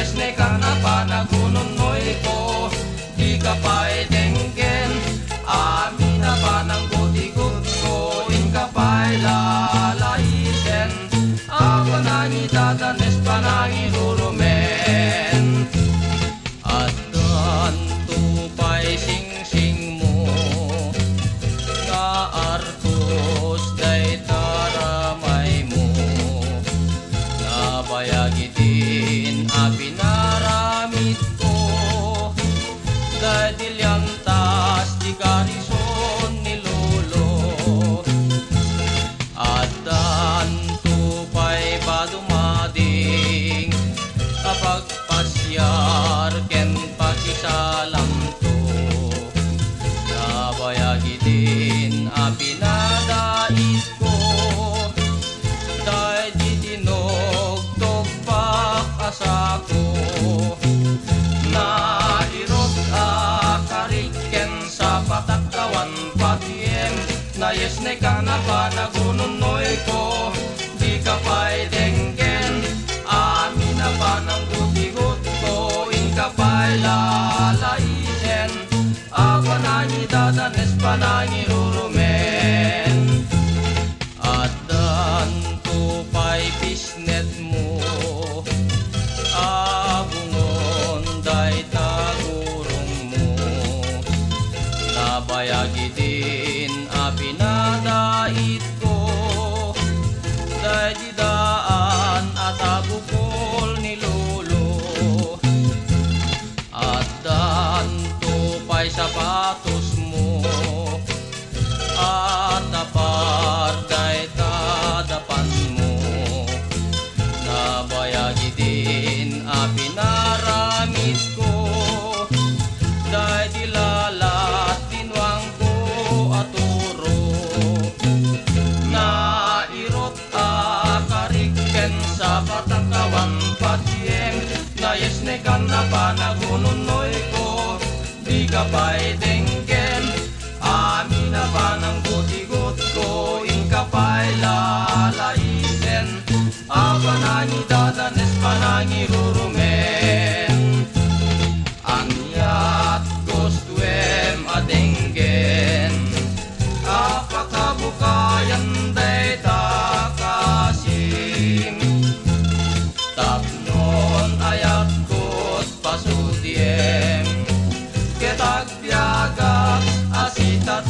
yes ne kana panagunon noy ko di ka paidengken amina panang gudigut ko in ka pailalaisen ako nangi dadanes panangi rurumen at tupay sing-sing mo nga artos day taramay mo nga bayagitin a pinaramid ko dahil yantas di karison ni lolo at tupay pa dumading kapag pasyar ken pakisalam to nabayagitin a pinadait ko dahil di tinogtog pakasako nairog a kariken sa patakawan patiem na yes ne kana panagununoy ko di ka paidengken amin na panang gudigut ko in ka pailalaisen ako nangi dadanes panangi rurumen at tupay pisnet mo abungon day tagurong mo nabayagitin a pinadait ko day di daan at abukol ni lolo at tupay sapatos mo at aparday tadapan mo nabayagitin a pinaramid ko day di lalat tinwang ko aturo nairot a kariken sa patakawan patiem na yes ne kana panagununoy ko di ka paidengken amin na panang gudigut ko in ka pailalaisen ako nangi dadanes panangi rurumen anyat gustuem adenggen apakabukayan day takasim tapnon ayat kut pasudiem ketagbiaga asita